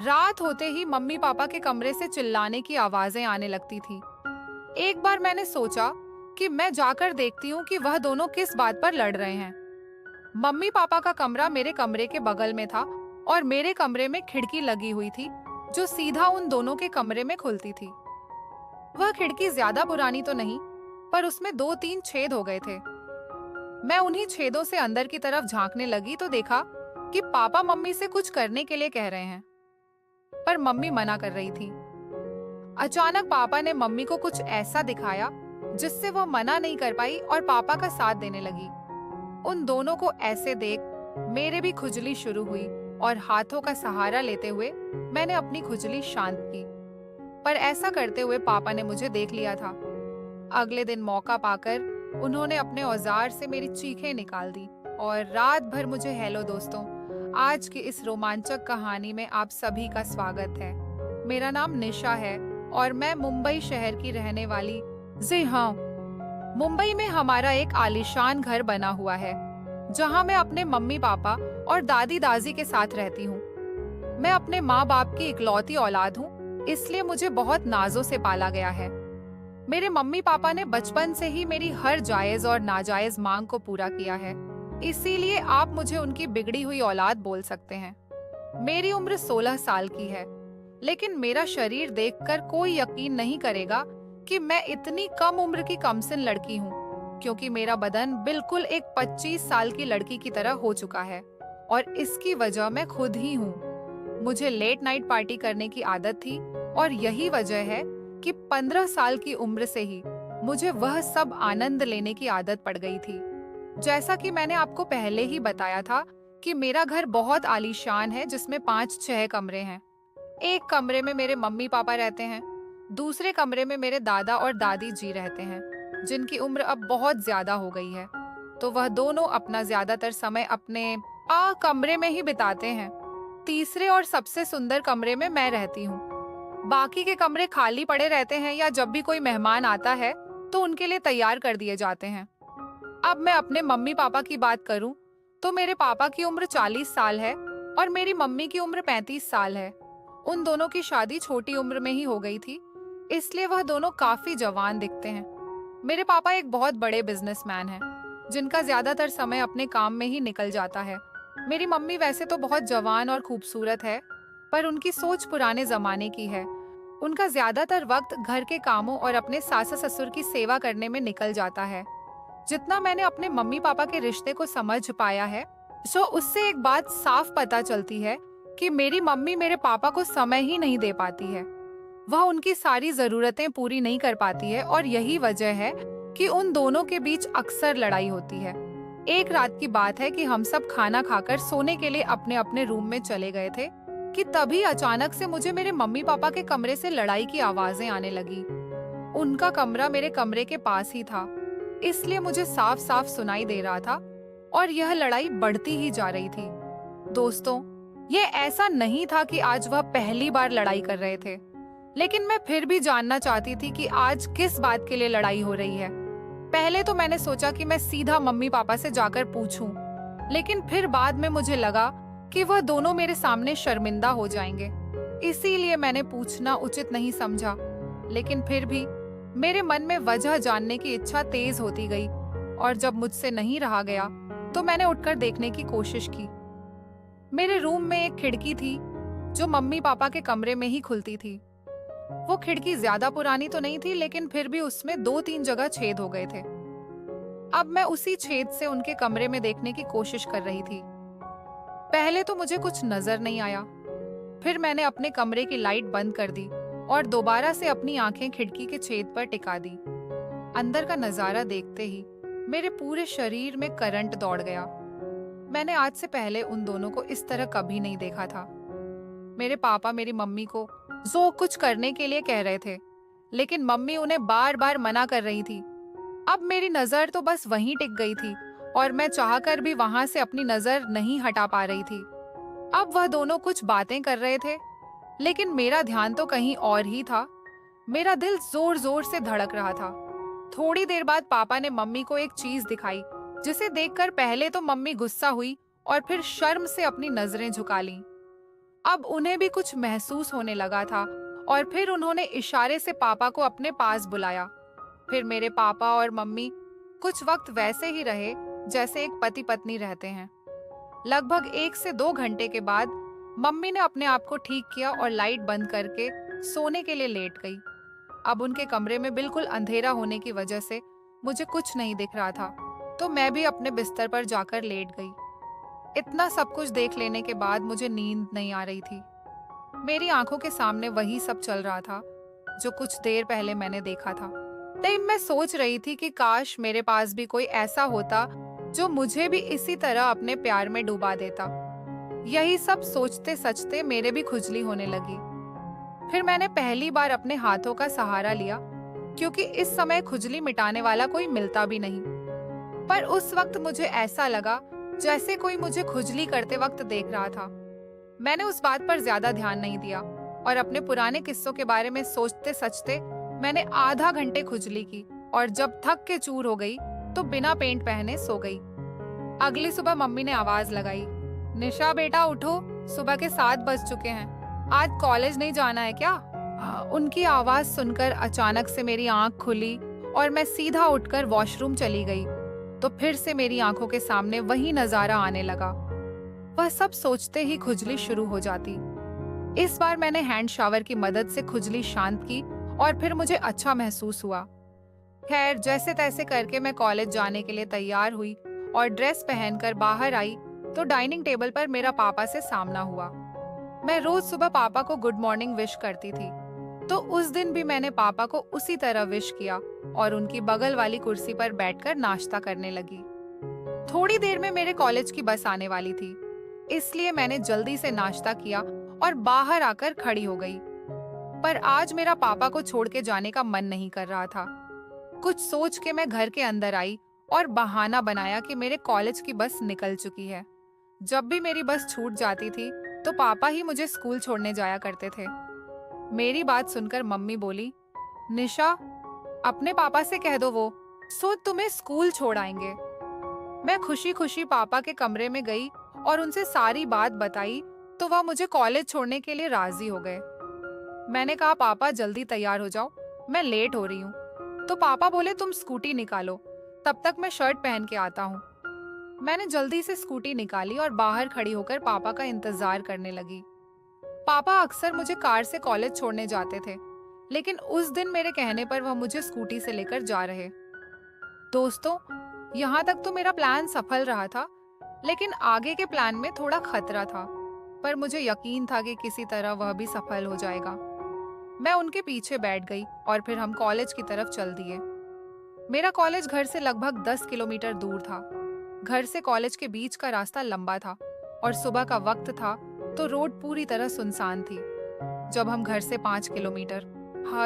रात होते ही mummy papa के कमरे से चिल्लाने की आवाजें आने लगती थी। एक बार मैंने सोचा कि मैं जाकर देखती हूँ कि वह दोनों किस बात पर लड़ रहे हैं। मम्मी पापा का कमरा मेरे कमरे के बगल में था और मेरे कमरे में खिड़की लगी हुई थी जो सीधा उन दोनों के कमरे में खुलती थी। वह खिड़की ज्यादा पुरानी तो नहीं, पर उसमें दो तीन छेद हो गए थे। मैं उन्हीं छेदों से अंदर की तरफ झांकने लगी तो देखा कि पापा मम्मी से कुछ करने के लिए कह रहे हैं, पर मम्मी मना कर रही थी। अचानक पापा ने मम्मी को कुछ ऐसा दिखाया जिससे वह मना नहीं कर पाई और पापा का साथ देने लगी। उन दोनों को ऐसे देख मेरे भी खुजली शुरू हुई और हाथों का सहारा लेते हुए मैंने अपनी खुजली शांत की। पर ऐसा करते हुए पापा ने मुझे देख लिया था। अगले दिन मौका पाकर उन्होंने अपने औजार से मेरी चीखें निकाल दी और रात भर मुझे हेलो दोस्तों, आज की इस रोमांचक कहानी में आप सभी का स्वागत है। मेरा नाम निशा है और मैं मुंबई शहर की रहने वाली। जी हाँ, मुंबई में हमारा एक आलीशान घर बना हुआ है जहाँ मैं अपने मम्मी पापा और दादी दादी के साथ रहती हूँ। मैं अपने माँ बाप की इकलौती औलाद हूँ, इसलिए मुझे बहुत नाजों से पाला गया है। मेरे मम्मी पापा ने बचपन से ही मेरी हर जायज और नाजायज मांग को पूरा किया है, इसीलिए आप मुझे उनकी बिगड़ी हुई औलाद बोल सकते हैं। मेरी उम्र 16 साल की है, लेकिन मेरा शरीर देखकर कोई यकीन नहीं करेगा कि मैं इतनी कम उम्र की कमसिन लड़की हूँ, क्योंकि मेरा बदन बिल्कुल एक 25 साल की लड़की की तरह हो चुका है और इसकी वजह मैं खुद ही हूँ। मुझे लेट नाइट पार्टी करने की आदत थी और यही वजह है कि 15 साल की उम्र से ही मुझे वह सब आनंद लेने की आदत पड़ गई थी। जैसा कि मैंने आपको पहले ही बताया था कि मेरा घर बहुत आलीशान है जिसमें 5-6 कमरे हैं। एक कमरे में मेरे मम्मी पापा रहते हैं, दूसरे कमरे में मेरे दादा और दादी जी रहते हैं जिनकी उम्र अब बहुत ज्यादा हो गई है, तो वह दोनों अपना ज्यादातर समय अपने कमरे में ही बिताते हैं। तीसरे और सबसे सुंदर कमरे में मैं रहती हूँ। बाकी के कमरे खाली पड़े रहते हैं या जब भी कोई मेहमान आता है तो उनके लिए तैयार कर दिए जाते हैं। अब मैं अपने मम्मी पापा की बात करूं तो मेरे पापा की उम्र 40 साल है और मेरी मम्मी की उम्र 35 साल है। उन दोनों की शादी छोटी उम्र में ही हो गई थी, इसलिए वह दोनों काफी जवान दिखते हैं। मेरे पापा एक बहुत बड़े बिजनेसमैन हैं, जिनका ज्यादातर समय अपने काम में ही निकल जाता है। मेरी मम्मी वैसे तो बहुत जवान और खूबसूरत है, पर उनकी सोच पुराने जमाने की है। उनका ज्यादातर वक्त घर के कामों और अपने सास ससुर की सेवा करने में निकल जाता है। जितना मैंने अपने मम्मी पापा के रिश्ते को समझ पाया है, सो उससे एक बात साफ पता चलती है कि मेरी मम्मी मेरे पापा को समय ही नहीं दे पाती है। वह उनकी सारी जरूरतें पूरी नहीं कर पाती है और यही वजह है कि उन दोनों के बीच अक्सर लड़ाई होती है। एक रात की बात है कि हम सब खाना खाकर सोने के लिए अपने अपने रूम में चले गए थे कि तभी अचानक से मुझे मेरे मम्मी पापा के कमरे से लड़ाई की आवाजें आने लगी। उनका कमरा मेरे कमरे के पास ही था, इसलिए मुझे साफ साफ सुनाई दे रहा था और यह लड़ाई बढ़ती ही जा रही थी। दोस्तों, ये ऐसा नहीं था कि आज वह पहली बार लड़ाई कर रहे थे, लेकिन मैं फिर भी जानना चाहती थी कि आज किस बात के लिए लड़ाई हो रही है। पहले तो मैंने सोचा कि मैं सीधा मम्मी पापा से जाकर पूछूं, लेकिन फिर बाद में मुझे लगा कि वह दोनों मेरे सामने शर्मिंदा हो जाएंगे, इसीलिए मैंने पूछना उचित नहीं समझा। लेकिन फिर भी मेरे मन में वजह जानने की इच्छा तेज होती गई और जब मुझसे नहीं रहा गया तो मैंने उठकर देखने की कोशिश की। मेरे रूम में एक खिड़की थी जो मम्मी पापा के कमरे में ही खुलती थी। वो खिड़की ज्यादा पुरानी तो नहीं थी, लेकिन फिर भी उसमें 2-3 जगह छेद हो गए थे। अब मैं उसी छेद से उनके कमरे में देखने की कोशिश कर रही थी। पहले तो मुझे कुछ नजर नहीं आया, फिर मैंने अपने कमरे की लाइट बंद कर दी और दोबारा से अपनी आंखें खिड़की के छेद पर टिका दी। अंदर का नजारा देखते ही मेरे पूरे शरीर में करंट दौड़ गया। मैंने आज से पहले उन दोनों को इस तरह कभी नहीं देखा था। मेरे पापा मेरी मम्मी को जो कुछ करने के लिए कह रहे थे, लेकिन मम्मी उन्हें बार बार मना कर रही थी। अब मेरी नजर तो बस वहीं टिक गई थी और मैं चाहकर भी वहां से अपनी नजर नहीं हटा पा रही थी। अब वह दोनों कुछ बातें कर रहे थे, लेकिन मेरा ध्यान तो कहीं और ही था। मेरा दिल जोर जोर से धड़क रहा था। थोड़ी देर बाद पापा ने मम्मी को एक चीज दिखाई, जिसे देखकर पहले तो मम्मी गुस्सा हुई और फिर शर्म से अपनी नजरें झुका लीं। अब उन्हें भी कुछ महसूस होने लगा था और फिर उन्होंने इशारे से पापा को अपने पास बुलाया। फिर मेरे पापा और मम्मी कुछ वक्त वैसे ही रहे जैसे एक पति पत्नी रहते हैं। लगभग 1 से 2 घंटे के बाद मम्मी ने अपने आप को ठीक किया और लाइट बंद करके सोने के लिए लेट गई। अब उनके कमरे में बिल्कुल अंधेरा होने की वजह से मुझे कुछ नहीं दिख रहा था, तो मैं भी अपने बिस्तर पर जाकर लेट गई। इतना सब कुछ देख लेने के बाद मुझे नींद नहीं आ रही थी। मेरी आंखों के सामने वही सब चल रहा था जो कुछ देर पहले मैंने देखा था। तब मैं सोच रही थी कि काश मेरे पास भी कोई ऐसा होता जो मुझे भी इसी तरह अपने प्यार में डुबा देता। यही सब सोचते सचते मेरे भी खुजली होने लगी। फिर मैंने पहली बार अपने हाथों का सहारा लिया, क्योंकि इस समय खुजली मिटाने वाला कोई मिलता भी नहीं। पर उस वक्त मुझे ऐसा लगा जैसे कोई मुझे खुजली करते वक्त देख रहा था। मैंने उस बात पर ज्यादा ध्यान नहीं दिया और अपने पुराने किस्सों के बारे में सोचते सचते मैंने आधा घंटे खुजली की और जब थक के चूर हो गई तो बिना पेंट पहने सो गई। अगली सुबह मम्मी ने आवाज लगाई, निशा बेटा उठो, सुबह के 7 बज चुके हैं, आज कॉलेज नहीं जाना है क्या? उनकी आवाज सुनकर अचानक से मेरी आंख खुली और मैं सीधा उठकर वॉशरूम चली गई। तो फिर से मेरी आंखों के सामने वही नजारा आने लगा। वह सब सोचते ही खुजली शुरू हो जाती। इस बार मैंने हैंड शावर की मदद से खुजली शांत की और फिर मुझे अच्छा महसूस हुआ। खैर, जैसे तैसे करके मैं कॉलेज जाने के लिए तैयार हुई और ड्रेस पहनकर बाहर आई तो डाइनिंग टेबल पर मेरा पापा से सामना हुआ। मैं रोज सुबह पापा को गुड मॉर्निंग विश करती थी, तो उस दिन भी मैंने पापा को उसी तरह विश किया और उनकी बगल वाली कुर्सी पर बैठकर नाश्ता करने लगी। थोड़ी देर में मेरे कॉलेज की बस आने वाली थी, इसलिए मैंने जल्दी से नाश्ता किया और बाहर आकर खड़ी हो गई। पर आज मेरा पापा को छोड़ के जाने का मन नहीं कर रहा था। कुछ सोच के मैं घर के अंदर आई और बहाना बनाया कि मेरे कॉलेज की बस निकल चुकी है। जब भी मेरी बस छूट जाती थी तो पापा ही मुझे स्कूल छोड़ने जाया करते थे। मेरी बात सुनकर मम्मी बोली, निशा अपने पापा से कह दो वो तुम्हें स्कूल छोड़ आएंगे। मैं खुशी खुशी पापा के कमरे में गई और उनसे सारी बात बताई तो वह मुझे कॉलेज छोड़ने के लिए राजी हो गए। मैंने कहा, पापा जल्दी तैयार हो जाओ, मैं लेट हो रही हूँ। तो पापा बोले, तुम स्कूटी निकालो, तब तक मैं शर्ट पहन के आता हूँ। मैंने जल्दी से स्कूटी निकाली और बाहर खड़ी होकर पापा का इंतजार करने लगी। पापा अक्सर मुझे कार से कॉलेज छोड़ने जाते थे, लेकिन उस दिन मेरे कहने पर वह मुझे स्कूटी से लेकर जा रहे। दोस्तों, यहाँ तक तो मेरा प्लान सफल रहा था, लेकिन आगे के प्लान में थोड़ा खतरा था, पर मुझे यकीन था कि किसी तरह वह भी सफल हो जाएगा। मैं उनके पीछे बैठ गई और फिर हम कॉलेज की तरफ चल दिए। मेरा कॉलेज घर से लगभग 10 किलोमीटर दूर था। घर से कॉलेज के बीच का रास्ता लंबा था और सुबह का वक्त था, तो रोड पूरी तरह सुनसान थी। जब हम घर से 5 किलोमीटर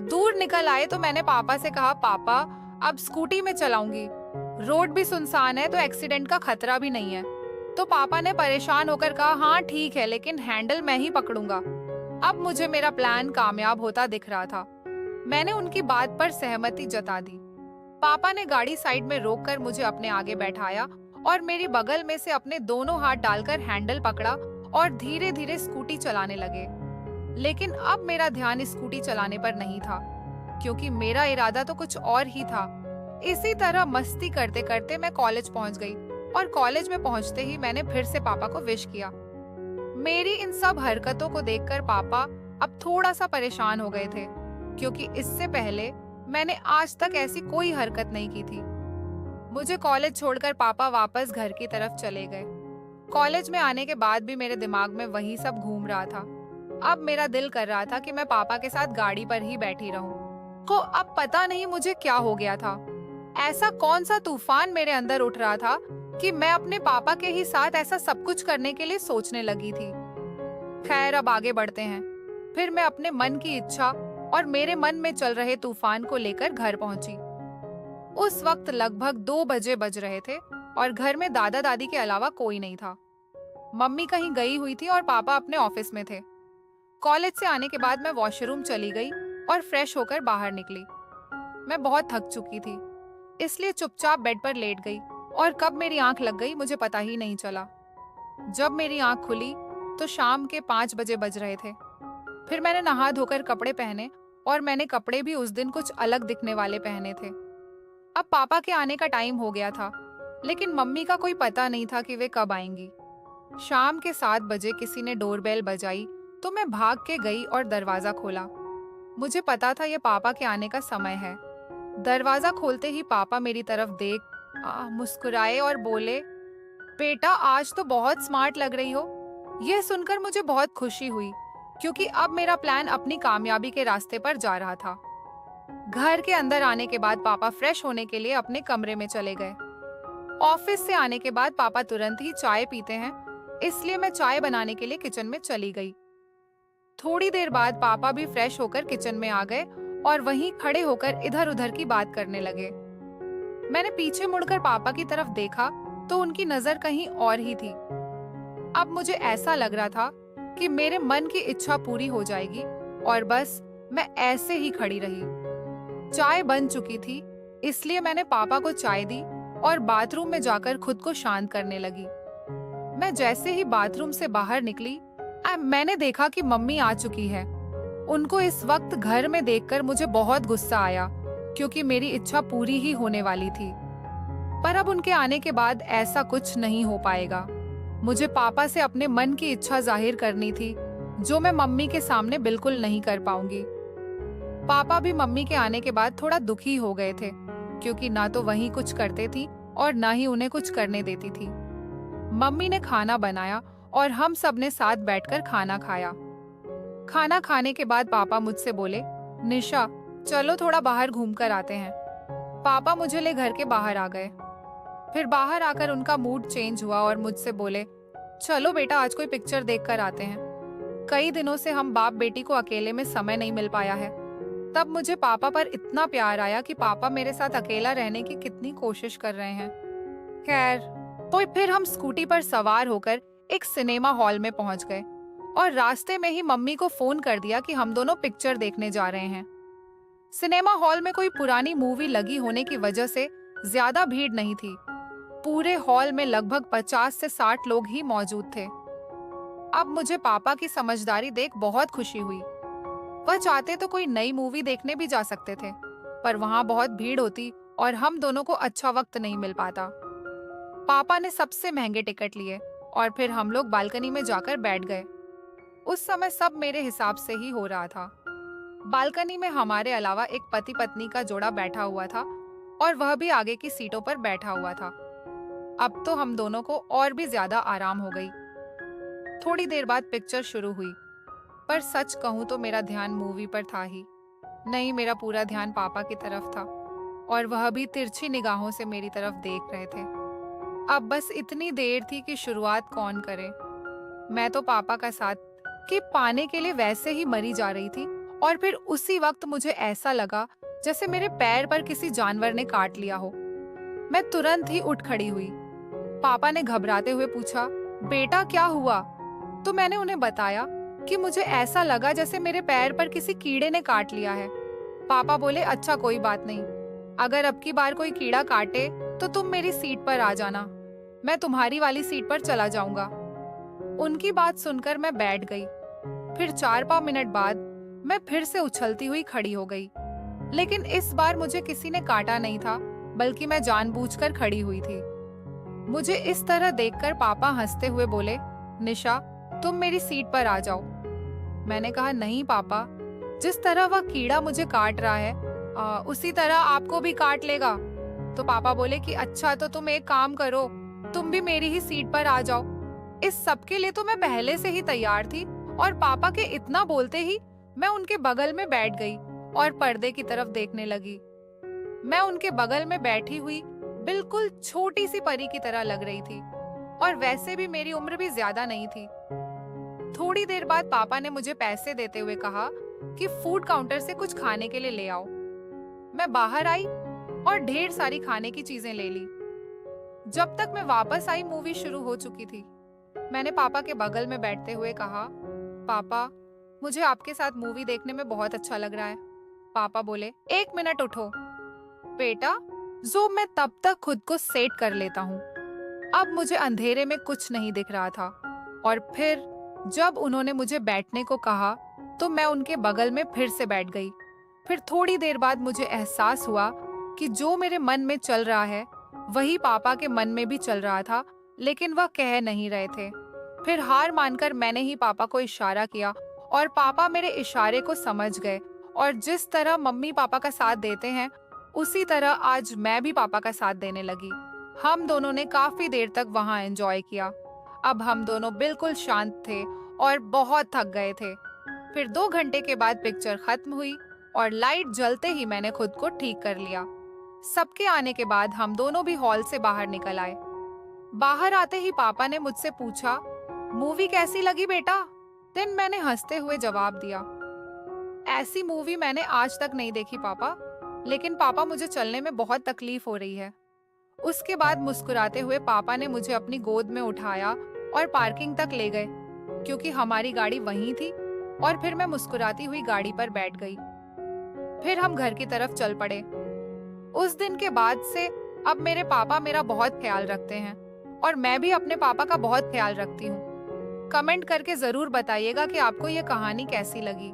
दूर निकल आए तो मैंने पापा से कहा, पापा अब स्कूटी में चलाऊंगी, रोड भी सुनसान है तो एक्सीडेंट का खतरा भी नहीं है। तो पापा ने परेशान होकर कहा, हाँ ठीक है, लेकिन हैंडल मैं ही पकड़ूंगा। अब मुझे मेरा प्लान कामयाब होता दिख रहा था। मैंने उनकी बात पर सहमति जता दी। पापा ने गाड़ी साइड में रोककर मुझे अपने आगे बैठाया और मेरी बगल में से अपने दोनों हाथ डालकर हैंडल पकड़ा और धीरे धीरे स्कूटी चलाने लगे। लेकिन अब मेरा ध्यान स्कूटी चलाने पर नहीं था, क्योंकि मेरा इरादा तो कुछ और ही था। इसी तरह मस्ती करते करते मैं कॉलेज पहुंच गई और कॉलेज में पहुंचते ही मैंने फिर से पापा को विश किया। मेरी इन सब हरकतों को देखकर पापा अब थोड़ा सा परेशान हो गए थे, क्योंकि इससे पहले मैंने आज तक ऐसी कोई हरकत नहीं की थी। मुझे कॉलेज छोड़कर पापा वापस घर की तरफ चले गए। कॉलेज में आने के बाद भी मेरे दिमाग में वही सब घूम रहा था। अब मेरा दिल कर रहा था कि मैं पापा के साथ गाड़ी पर ही बैठी रहूं। तो अब पता नहीं मुझे क्या हो गया था। ऐसा कौन सा तूफान मेरे अंदर उठ रहा था कि मैं अपने पापा के ही साथ ऐसा सब कुछ करने के लिए सोचने लगी थी। खैर, अब आगे बढ़ते हैं। फिर मैं अपने मन की इच्छा और मेरे मन में चल रहे तूफान को लेकर घर पहुंची। उस वक्त लगभग 2 बजे बज रहे थे और घर में दादा दादी के अलावा कोई नहीं था। मम्मी कहीं गई हुई थी और पापा अपने ऑफिस में थे। कॉलेज से आने के बाद मैं वॉशरूम चली गई और फ्रेश होकर बाहर निकली। मैं बहुत थक चुकी थी, इसलिए चुपचाप बेड पर लेट गई और कब मेरी आंख लग गई मुझे पता ही नहीं चला। जब मेरी आंख खुली तो शाम के 5 बजे बज रहे थे। फिर मैंने नहा धोकर कपड़े पहने और मैंने कपड़े भी उस दिन कुछ अलग दिखने वाले पहने थे। अब पापा के आने का टाइम हो गया था, लेकिन मम्मी का कोई पता नहीं था कि वे कब आएंगी। शाम के 7 बजे किसी ने डोरबेल बजाई तो मैं भाग के गई और दरवाजा खोला। मुझे पता था ये पापा के आने का समय है। दरवाजा खोलते ही पापा मेरी तरफ देख मुस्कुराए और बोले, बेटा आज तो बहुत स्मार्ट लग रही हो। यह सुनकर मुझे बहुत खुशी हुई, क्योंकि अब मेरा प्लान अपनी कामयाबी के रास्ते पर जा रहा था। घर के अंदर आने के बाद पापा फ्रेश होने के लिए अपने कमरे में चले गए। ऑफिस से आने के बाद पापा तुरंत ही चाय पीते हैं, इसलिए मैं चाय बनाने के लिए किचन में चली गई। थोड़ी देर बाद पापा भी फ्रेश होकर किचन में आ गए और वहीं खड़े होकर इधर उधर की बात करने लगे। मैंने पीछे मुड़कर पापा की तरफ देखा तो उनकी नजर कहीं और ही थी। अब मुझे ऐसा लग रहा था कि मेरे मन की इच्छा पूरी हो जाएगी, और बस मैं ऐसे ही खड़ी रही। चाय बन चुकी थी, इसलिए मैंने पापा को चाय दी और बाथरूम में जाकर खुद को शांत करने लगी। मैं जैसे ही बाथरूम से बाहर निकली, मैंने देखा कि मम्मी आ चुकी है। उनको इस वक्त घर में देखकर मुझे बहुत गुस्सा आया, क्योंकि मेरी इच्छा पूरी ही होने वाली थी। पर अब उनके आने के बाद ऐसा कुछ नहीं हो पाएगा। मुझे पापा से अपने मन की इच्छा जाहिर करनी थी, जो मैं मम्मी के सामने बिल्कुल नहीं कर पाऊंगी। पापा भी मम्मी के आने के बाद थोड़ा दुखी हो गए थे, क्योंकि ना तो वही कुछ करते थी और ना ही उन्हें कुछ करने देती थी। मम्मी ने खाना बनाया और हम सब ने साथ बैठकर खाना खाया। खाना खाने के बाद पापा मुझसे बोले, निशा चलो थोड़ा बाहर घूम कर आते हैं। पापा मुझे ले घर के बाहर आ गए। फिर बाहर आकर उनका मूड चेंज हुआ और मुझसे बोले, चलो बेटा आज कोई पिक्चर देख कर आते हैं। कई दिनों से हम बाप बेटी को अकेले में समय नहीं मिल पाया है। तब मुझे पापा पर इतना प्यार आया कि पापा मेरे साथ अकेला रहने की कितनी कोशिश कर रहे हैं। खैर, तो फिर हम स्कूटी पर सवार होकर एक सिनेमा हॉल में पहुंच गए और रास्ते में ही मम्मी को फोन कर दिया कि हम दोनों पिक्चर देखने जा रहे हैं। सिनेमा हॉल में कोई पुरानी मूवी लगी होने की वजह से ज्यादा भीड़ नहीं थी। पूरे हॉल में लगभग 50 से 60 लोग ही मौजूद थे। अब मुझे पापा की समझदारी देख बहुत खुशी हुई। वह चाहते तो कोई नई मूवी देखने भी जा सकते थे, पर वहां बहुत भीड़ होती और हम दोनों को अच्छा वक्त नहीं मिल पाता। पापा ने सबसे महंगे टिकट लिए और फिर हम लोग बालकनी में जाकर बैठ गए। उस समय सब मेरे हिसाब से ही हो रहा था। बालकनी में हमारे अलावा एक पति पत्नी का जोड़ा बैठा हुआ था और वह भी आगे की सीटों पर बैठा हुआ था। अब तो हम दोनों को और भी ज्यादा आराम हो गई। थोड़ी देर बाद पिक्चर शुरू हुई, पर सच कहूं तो मेरा ध्यान मूवी पर था ही नहीं। मेरा पूरा ध्यान पापा की तरफ था और वह भी तिरछी निगाहों से मेरी तरफ देख रहे थे। अब बस इतनी देर थी कि शुरुआत कौन करे। मैं तो पापा का साथ कि पाने के लिए वैसे ही मरी जा रही थी, और फिर उसी वक्त मुझे ऐसा लगा जैसे मेरे पैर पर किसी जानवर ने काट लिया हो। मैं तुरंत ही उठ खड़ी हुई। पापा ने घबराते हुए पूछा, बेटा क्या हुआ? तो मैंने उन्हें बताया कि मुझे ऐसा लगा जैसे मेरे पैर पर किसी कीड़े ने काट लिया है। पापा बोले, अच्छा कोई बात नहीं, अगर अब की बार कोई कीड़ा काटे तो तुम मेरी सीट पर आ जाना, मैं तुम्हारी वाली सीट पर चला जाऊंगा। उनकी बात सुनकर मैं बैठ गई। फिर 4-5 मिनट बाद मैं फिर से उछलती हुई खड़ी हो गई, लेकिन इस बार मुझे किसी ने काटा नहीं था, बल्कि मैं जानबूझकर खड़ी हुई थी। मुझे इस तरह देखकर पापा हंसते हुए बोले, निशा तुम मेरी सीट पर आ जाओ। मैंने कहा, नहीं पापा, जिस तरह वह कीड़ा मुझे काट रहा है उसी तरह आपको भी काट लेगा। तो पापा बोले कि अच्छा तो तुम एक काम करो, तुम भी मेरी ही सीट पर आ जाओ। इस सब के लिए तो मैं पहले से ही तैयार थी, और पापा के इतना बोलते ही मैं उनके बगल में बैठ गई और पर्दे की तरफ देखने लगी। मैं उनके बगल में बैठी हुई बिल्कुल छोटी सी परी की तरह लग रही थी, और वैसे भी मेरी उम्र भी ज्यादा नहीं थी। थोड़ी देर बाद पापा ने मुझे पैसे देते हुए कहा कि फूड काउंटर से कुछ खाने के लिए ले आओ। मैं बाहर आई और ढेर सारी खाने की चीजें ले ली। जब तक मैं वापस आई मूवी शुरू हो चुकी थी। मैंने पापा के बगल में बैठते हुए कहा, पापा मुझे आपके साथ मूवी देखने में बहुत अच्छा लग रहा है। पापा बोले, 1 मिनट उठो बेटा, जो मैं तब तक खुद को सेट कर लेता हूँ। अब मुझे अंधेरे में कुछ नहीं दिख रहा था, और फिर जब उन्होंने मुझे बैठने को कहा तो मैं उनके बगल में फिर से बैठ गई। फिर थोड़ी देर बाद मुझे एहसास हुआ कि जो मेरे मन में चल रहा है वही पापा के मन में भी चल रहा था, लेकिन वह कह नहीं रहे थे। फिर हार मानकर मैंने ही पापा को इशारा किया और पापा मेरे इशारे को समझ गए, और जिस तरह मम्मी पापा का साथ देते हैं उसी तरह आज मैं भी पापा का साथ देने लगी। हम दोनों ने काफी देर तक वहां एंजॉय किया। अब हम दोनों बिल्कुल शांत थे और बहुत थक गए थे। फिर 2 घंटे के बाद पिक्चर खत्म हुई और लाइट जलते ही मैंने खुद को ठीक कर लिया। सबके आने के बाद हम दोनों भी हॉल से बाहर निकल आए। बाहर आते ही पापा ने मुझसे पूछा, मूवी कैसी लगी बेटा? देन मैंने हंसते हुए जवाब दिया, ऐसी मूवी मैंने आज तक नहीं देखी पापा, लेकिन पापा मुझे चलने में बहुत तकलीफ हो रही है। उसके बाद मुस्कुराते हुए पापा ने मुझे अपनी गोद में उठाया और पार्किंग तक ले गए, क्योंकि हमारी गाड़ी वहीं थी। और फिर मैं मुस्कुराती हुई गाड़ी पर बैठ गई। फिर हम घर की तरफ चल पड़े। उस दिन के बाद से अब मेरे पापा मेरा बहुत ख्याल रखते हैं और मैं भी अपने पापा का बहुत ख्याल रखती हूँ। कमेंट करके जरूर बताइएगा कि आपको ये कहानी कैसी लगी।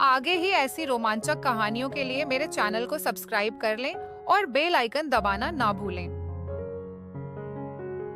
आगे ही ऐसी रोमांचक कहानियों के लिए मेरे चैनल को सब्सक्राइब कर लें और बेल आइकन दबाना ना भूलें।